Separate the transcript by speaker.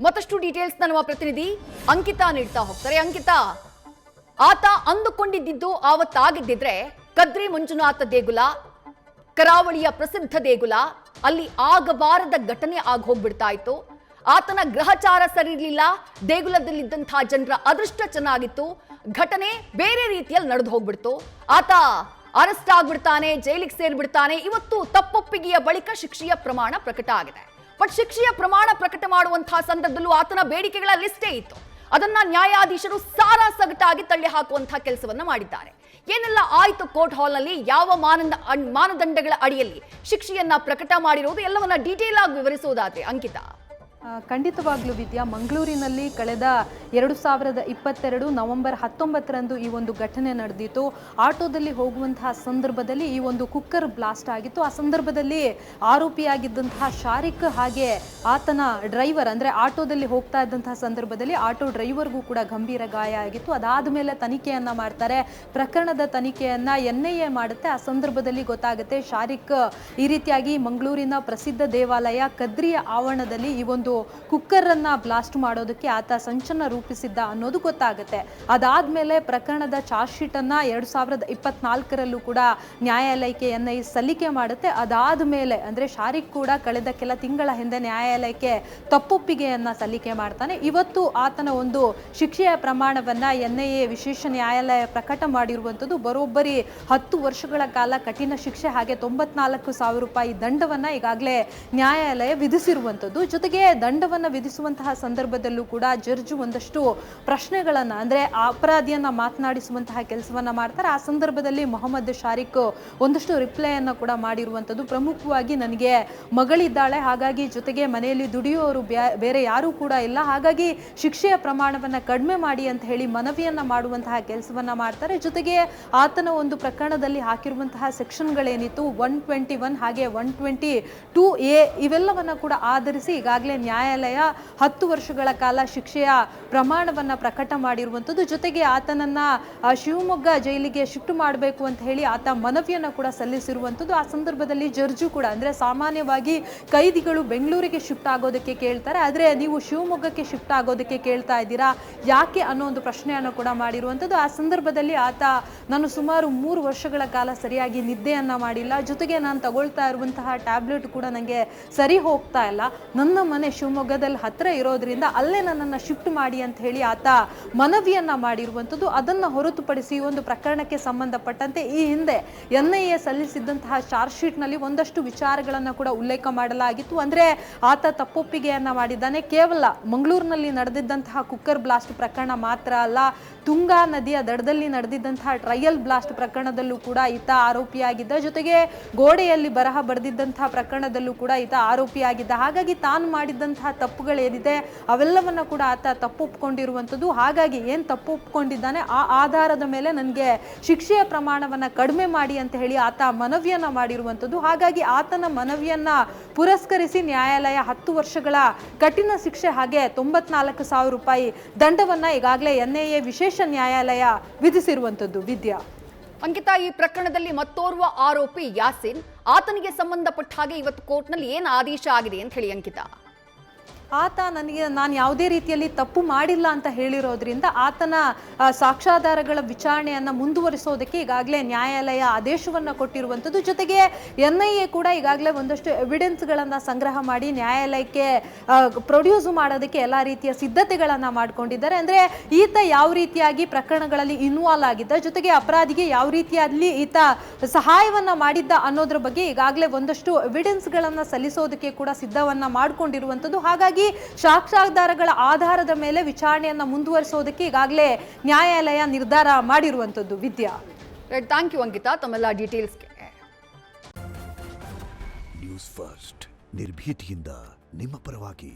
Speaker 1: ಮತ್ತಷ್ಟು ಡೀಟೇಲ್ಸ್ ನಮ್ಮ ಪ್ರತಿನಿಧಿ ಅಂಕಿತಾ ನೀಡ್ತಾ ಹೋಗ್ತಾರೆ. ಅಂಕಿತಾ, ಆತ ಅಂದುಕೊಂಡಿದ್ದು ಆವತ್ತಾಗಿದ್ದಿದ್ರೆ ಕದ್ರಿ ಮಂಜುನಾಥ ದೇಗುಲ, ಕರಾವಳಿಯ ಪ್ರಸಿದ್ಧ ದೇಗುಲ, ಅಲ್ಲಿ ಆಗಬಾರದ ಘಟನೆ ಆಗಿ ಹೋಗ್ಬಿಡ್ತಾ ಇತ್ತು. ಆತನ ಗ್ರಹಚಾರ ಸರಿ ಇರಲಿಲ್ಲ, ದೇಗುಲದಲ್ಲಿದ್ದಂತಹ ಜನರ ಅದೃಷ್ಟ ಚೆನ್ನಾಗಿತ್ತು, ಘಟನೆ ಬೇರೆ ರೀತಿಯಲ್ಲಿ ನಡೆದು ಹೋಗ್ಬಿಡ್ತು. ಆತ ಅರೆಸ್ಟ್ ಆಗ್ಬಿಡ್ತಾನೆ, ಜೈಲಿಗೆ ಸೇರ್ಬಿಡ್ತಾನೆ. ಇವತ್ತು ತಪ್ಪೊಪ್ಪಿಗೆಯ ಬಳಿಕ ಶಿಕ್ಷೆಯ ಪ್ರಮಾಣ ಪ್ರಕಟ ಆಗಿದೆ. ಬಟ್ ಶಿಕ್ಷೆಯ ಪ್ರಮಾಣ ಪ್ರಕಟ ಮಾಡುವಂತಹ ಸಂದರ್ಭದಲ್ಲೂ ಆತನ ಬೇಡಿಕೆಗಳ ಲಿಸ್ಟೇ ಇತ್ತು. ಅದನ್ನ ನ್ಯಾಯಾಧೀಶರು ಸಾರಾಸಗಟಾಗಿ ತಳ್ಳಿ ಹಾಕುವಂತಹ ಕೆಲಸವನ್ನ ಮಾಡಿದ್ದಾರೆ. ಏನೆಲ್ಲ ಆಯ್ತು ಕೋರ್ಟ್ ಹಾಲ್ನಲ್ಲಿ, ಯಾವ ಮಾನದಂಡಗಳ ಅಡಿಯಲ್ಲಿ ಶಿಕ್ಷೆಯನ್ನ ಪ್ರಕಟ ಮಾಡಿರುವುದು ಎಲ್ಲವನ್ನ ಡೀಟೇಲ್ ಆಗಿ ವಿವರಿಸುವುದಾದ್ರೆ ಅಂಕಿತಾ.
Speaker 2: ಖಂಡಿತವಾಗ್ಲೂ ವಿದ್ಯಾ, ಮಂಗಳೂರಿನಲ್ಲಿ ಕಳೆದ 2022 ನವೆಂಬರ್ 19ರಂದು ಈ ಒಂದು ಘಟನೆ ನಡೆದಿತ್ತು. ಆಟೋದಲ್ಲಿ ಹೋಗುವಂತಹ ಸಂದರ್ಭದಲ್ಲಿ ಈ ಒಂದು ಕುಕ್ಕರ್ ಬ್ಲಾಸ್ಟ್ ಆಗಿತ್ತು. ಆ ಸಂದರ್ಭದಲ್ಲಿ ಆರೋಪಿಯಾಗಿದ್ದಂತಹ ಶಾರಿಕ್ ಹಾಗೆ ಆತನ ಡ್ರೈವರ್, ಅಂದರೆ ಆಟೋದಲ್ಲಿ ಹೋಗ್ತಾ ಇದ್ದಂತಹ ಸಂದರ್ಭದಲ್ಲಿ ಆಟೋ ಡ್ರೈವರ್ಗೂ ಕೂಡ ಗಂಭೀರ ಗಾಯ ಆಗಿತ್ತು. ಅದಾದ ಮೇಲೆ ತನಿಖೆಯನ್ನ ಮಾಡ್ತಾರೆ. ಪ್ರಕರಣದ ತನಿಖೆಯನ್ನ NIA ಮಾಡುತ್ತೆ. ಆ ಸಂದರ್ಭದಲ್ಲಿ ಗೊತ್ತಾಗುತ್ತೆ ಶಾರಿಕ್ ಈ ರೀತಿಯಾಗಿ ಮಂಗಳೂರಿನ ಪ್ರಸಿದ್ಧ ದೇವಾಲಯ ಕದ್ರಿಯ ಆವರಣದಲ್ಲಿ ಈ ಒಂದು ಕುಕ್ಕರ್ ಅನ್ನ ಬ್ಲಾಸ್ಟ್ ಮಾಡೋದಕ್ಕೆ ಆತ ಸಂಚನ್ನ ರೂಪಿಸಿದ್ದ ಅನ್ನೋದು ಗೊತ್ತಾಗುತ್ತೆ. ಅದಾದ್ಮೇಲೆ ಪ್ರಕರಣದ ಚಾರ್ಜ್ ಶೀಟ್ ಅನ್ನ 2024ರಲ್ಲೂ ಕೂಡ ನ್ಯಾಯಾಲಯಕ್ಕೆ NIA ಸಲ್ಲಿಕೆ ಮಾಡುತ್ತೆ. ಅದಾದ ಮೇಲೆ ಅಂದ್ರೆ ಶಾರಿಕ್ ಕೂಡ ಕಳೆದ ಕೆಲ ತಿಂಗಳ ಹಿಂದೆ ನ್ಯಾಯಾಲಯಕ್ಕೆ ತಪ್ಪೊಪ್ಪಿಗೆಯನ್ನ ಸಲ್ಲಿಕೆ ಮಾಡ್ತಾನೆ. ಇವತ್ತು ಆತನ ಒಂದು ಶಿಕ್ಷೆಯ ಪ್ರಮಾಣವನ್ನ NIA ವಿಶೇಷ ನ್ಯಾಯಾಲಯ ಪ್ರಕಟ ಮಾಡಿರುವಂಥದ್ದು ಬರೋಬ್ಬರಿ 10 ವರ್ಷಗಳ ಕಾಲ ಕಠಿಣ ಶಿಕ್ಷೆ ಹಾಗೆ 94,000 ರೂಪಾಯಿ ದಂಡವನ್ನ ಈಗಾಗಲೇ ನ್ಯಾಯಾಲಯ ವಿಧಿಸಿರುವಂಥದ್ದು. ಜೊತೆಗೆ ದಂಡವನ್ನ ವಿಧಿಸುವಂತಹ ಸಂದರ್ಭದಲ್ಲೂ ಕೂಡ ಜಡ್ಜ್ ಒಂದಷ್ಟು ಪ್ರಶ್ನೆಗಳನ್ನ, ಅಂದ್ರೆ ಅಪರಾಧಿಯನ್ನ ಮಾತನಾಡಿಸುವಂತಹ ಕೆಲಸವನ್ನ ಮಾಡ್ತಾರೆ. ಆ ಸಂದರ್ಭದಲ್ಲಿ ಮೊಹಮ್ಮದ್ ಶಾರಿಕ್ ಒಂದಷ್ಟು ರಿಪ್ಲೈಯನ್ನ ಕೂಡ ಮಾಡಿರುವಂಥದ್ದು. ಪ್ರಮುಖವಾಗಿ ನನಗೆ ಮಗಳಿದ್ದಾಳೆ, ಹಾಗಾಗಿ ಜೊತೆಗೆ ಮನೆಯಲ್ಲಿ ದುಡಿಯೋರು ಬೇರೆ ಯಾರೂ ಕೂಡ ಇಲ್ಲ, ಹಾಗಾಗಿ ಶಿಕ್ಷೆಯ ಪ್ರಮಾಣವನ್ನ ಕಡಿಮೆ ಮಾಡಿ ಅಂತ ಹೇಳಿ ಮನವಿಯನ್ನ ಮಾಡುವಂತಹ ಕೆಲಸವನ್ನ ಮಾಡ್ತಾರೆ. ಜೊತೆಗೆ ಆತನ ಒಂದು ಪ್ರಕರಣದಲ್ಲಿ ಹಾಕಿರುವಂತಹ ಸೆಕ್ಷನ್ಗಳೇನಿತ್ತು 121 ಹಾಗೆ 122A ಇವೆಲ್ಲವನ್ನ ಕೂಡ ಆಧರಿಸಿ ಈಗಾಗಲೇ ನ್ಯಾಯಾಲಯ 10 ವರ್ಷಗಳ ಕಾಲ ಶಿಕ್ಷೆಯ ಪ್ರಮಾಣವನ್ನ ಪ್ರಕಟ ಮಾಡಿರುವಂಥದ್ದು. ಜೊತೆಗೆ ಆತನನ್ನ ಶಿವಮೊಗ್ಗ ಜೈಲಿಗೆ ಶಿಫ್ಟ್ ಮಾಡಬೇಕು ಅಂತ ಹೇಳಿ ಆತ ಮನವಿಯನ್ನ ಕೂಡ ಸಲ್ಲಿಸಿರುವಂಥದ್ದು. ಆ ಸಂದರ್ಭದಲ್ಲಿ ಜಡ್ಜು ಕೂಡ, ಅಂದ್ರೆ ಸಾಮಾನ್ಯವಾಗಿ ಕೈದಿಗಳು ಬೆಂಗಳೂರಿಗೆ ಶಿಫ್ಟ್ ಆಗೋದಕ್ಕೆ ಕೇಳ್ತಾರೆ, ಆದ್ರೆ ನೀವು ಶಿವಮೊಗ್ಗಕ್ಕೆ ಶಿಫ್ಟ್ ಆಗೋದಕ್ಕೆ ಕೇಳ್ತಾ ಇದ್ದೀರಾ ಯಾಕೆ ಅನ್ನೋ ಒಂದು ಪ್ರಶ್ನೆಯನ್ನು ಕೂಡ ಮಾಡಿರುವಂಥದ್ದು. ಆ ಸಂದರ್ಭದಲ್ಲಿ ಆತ, ನಾನು ಸುಮಾರು 3 ವರ್ಷಗಳ ಕಾಲ ಸರಿಯಾಗಿ ನಿದ್ದೆಯನ್ನ ಮಾಡಿಲ್ಲ, ಜೊತೆಗೆ ನಾನು ತಗೊಳ್ತಾ ಇರುವಂತಹ ಟ್ಯಾಬ್ಲೆಟ್ ಕೂಡ ನನಗೆ ಸರಿ ಹೋಗ್ತಾ ಇಲ್ಲ, ನನ್ನ ಮನೆ ಶಿವಮೊಗ್ಗದಲ್ಲಿ ಹತ್ರ ಇರೋದ್ರಿಂದ ಅಲ್ಲೇ ನನ್ನನ್ನು ಶಿಫ್ಟ್ ಮಾಡಿ ಅಂತ ಹೇಳಿ ಆತ ಮನವಿಯನ್ನ ಮಾಡಿರುವಂಥದ್ದು. ಅದನ್ನ ಹೊರತುಪಡಿಸಿ ಈ ಒಂದು ಪ್ರಕರಣಕ್ಕೆ ಸಂಬಂಧಪಟ್ಟಂತೆ ಈ ಹಿಂದೆ NIA ಸಲ್ಲಿಸಿದ್ದಂತಹ ಚಾರ್ಜ್ ಶೀಟ್ ನಲ್ಲಿ ಒಂದಷ್ಟು ವಿಚಾರಗಳನ್ನ ಕೂಡ ಉಲ್ಲೇಖ ಮಾಡಲಾಗಿತ್ತು. ಅಂದ್ರೆ ಆತ ತಪ್ಪೊಪ್ಪಿಗೆಯನ್ನ ಮಾಡಿದ್ದಾನೆ. ಕೇವಲ ಮಂಗಳೂರಿನಲ್ಲಿ ನಡೆದಿದ್ದಂತಹ ಕುಕ್ಕರ್ ಬ್ಲಾಸ್ಟ್ ಪ್ರಕರಣ ಮಾತ್ರ ಅಲ್ಲ, ತುಂಗಾ ನದಿಯ ದಡದಲ್ಲಿ ನಡೆದಿದ್ದಂತಹ ಟ್ರಯಲ್ ಬ್ಲಾಸ್ಟ್ ಪ್ರಕರಣದಲ್ಲೂ ಕೂಡ ಈತ ಆರೋಪಿಯಾಗಿದ್ದ. ಜೊತೆಗೆ ಗೋಡೆಯಲ್ಲಿ ಬರಹ ಬರೆದಿದ್ದಂತಹ ಪ್ರಕರಣದಲ್ಲೂ ಕೂಡ ಈತ ಆರೋಪಿಯಾಗಿದ್ದ. ಹಾಗಾಗಿ ತಾನು ಮಾಡಿದ್ದಂತಹ ತಪ್ಪುಗಳೇನಿದೆ ಅವೆಲ್ಲವನ್ನ ಕೂಡ ಆತ ತಪ್ಪು ಒಪ್ಕೊಂಡಿರುವಂಥದ್ದು. ಹಾಗಾಗಿ ಏನು ತಪ್ಪು ಒಪ್ಕೊಂಡಿದ್ದಾನೆ ಆ ಆಧಾರದ ಮೇಲೆ ನನಗೆ ಶಿಕ್ಷೆಯ ಪ್ರಮಾಣವನ್ನ ಕಡಿಮೆ ಮಾಡಿ ಅಂತ ಹೇಳಿ ಆತ ಮನವಿಯನ್ನ ಮಾಡಿರುವಂಥದ್ದು. ಹಾಗಾಗಿ ಆತನ ಮನವಿಯನ್ನ ಪುರಸ್ಕರಿಸಿ ನ್ಯಾಯಾಲಯ 10 ವರ್ಷಗಳ ಕಠಿಣ ಶಿಕ್ಷೆ ಹಾಗೆ 94,000 ರೂಪಾಯಿ ದಂಡವನ್ನ ಈಗಾಗಲೇ NIA ವಿಶೇಷ ನ್ಯಾಯಾಲಯ ವಿಧಿಸಿರುವಂಥದ್ದು. ವಿದ್ಯಾ,
Speaker 1: ಅಂಕಿತಾ, ಈ ಪ್ರಕರಣದಲ್ಲಿ ಮತ್ತೋರ್ವ ಆರೋಪಿ ಯಾಸಿನ್, ಆತನಿಗೆ ಸಂಬಂಧಪಟ್ಟ ಹಾಗೆ ಇವತ್ತು ಕೋರ್ಟ್ನಲ್ಲಿ ಏನು ಆದೇಶ ಆಗಿದೆ ಅಂತ ಹೇಳಿ ಅಂಕಿತಾ.
Speaker 2: ಆತ ನಾನು ಯಾವುದೇ ರೀತಿಯಲ್ಲಿ ತಪ್ಪು ಮಾಡಿಲ್ಲ ಅಂತ ಹೇಳಿರೋದ್ರಿಂದ ಆತನ ಸಾಕ್ಷ್ಯಾಧಾರಗಳ ವಿಚಾರಣೆಯನ್ನು ಮುಂದುವರಿಸೋದಕ್ಕೆ ಈಗಾಗಲೇ ನ್ಯಾಯಾಲಯ ಆದೇಶವನ್ನು ಕೊಟ್ಟಿರುವಂಥದ್ದು. ಜೊತೆಗೆ NIA ಕೂಡ ಈಗಾಗಲೇ ಒಂದಷ್ಟು ಎವಿಡೆನ್ಸ್ಗಳನ್ನು ಸಂಗ್ರಹ ಮಾಡಿ ನ್ಯಾಯಾಲಯಕ್ಕೆ ಪ್ರೊಡ್ಯೂಸ್ ಮಾಡೋದಕ್ಕೆ ಎಲ್ಲ ರೀತಿಯ ಸಿದ್ಧತೆಗಳನ್ನು ಮಾಡ್ಕೊಂಡಿದ್ದಾರೆ. ಅಂದರೆ ಈತ ಯಾವ ರೀತಿಯಾಗಿ ಪ್ರಕರಣಗಳಲ್ಲಿ ಇನ್ವಾಲ್ವ್ ಆಗಿದ್ದ, ಜೊತೆಗೆ ಅಪರಾಧಿಗೆ ಯಾವ ರೀತಿಯಲ್ಲಿ ಈತ ಸಹಾಯವನ್ನು ಮಾಡಿದ್ದ ಅನ್ನೋದ್ರ ಬಗ್ಗೆ ಈಗಾಗಲೇ ಒಂದಷ್ಟು ಎವಿಡೆನ್ಸ್ಗಳನ್ನು ಸಲ್ಲಿಸೋದಕ್ಕೆ ಕೂಡ ಸಿದ್ಧವನ್ನು ಮಾಡಿಕೊಂಡಿರುವಂಥದ್ದು. ಹಾಗಾಗಿ ಸಾಕ್ಷ್ಯಾಧಾರಗಳ ಆಧಾರದ ಮೇಲೆ ವಿಚಾರಣೆಯನ್ನ ಮುಂದುವರಿಸೋದಕ್ಕೆ ಈಗಾಗಲೇ ನ್ಯಾಯಾಲಯ ನಿರ್ಧಾರ ಮಾಡಿರುವಂಥದ್ದು. ವಿದ್ಯಾ,
Speaker 1: ಥ್ಯಾಂಕ್ ಯು ಅಂಕಿತಾ ತಮ್ಮೆಲ್ಲ ಡೀಟೇಲ್ಸ್ಗೆ.
Speaker 3: ನ್ಯೂಸ್ ಫಸ್ಟ್ ನಿರ್ಭೀತಿಯಿಂದ ನಿಮ್ಮ ಪರವಾಗಿ.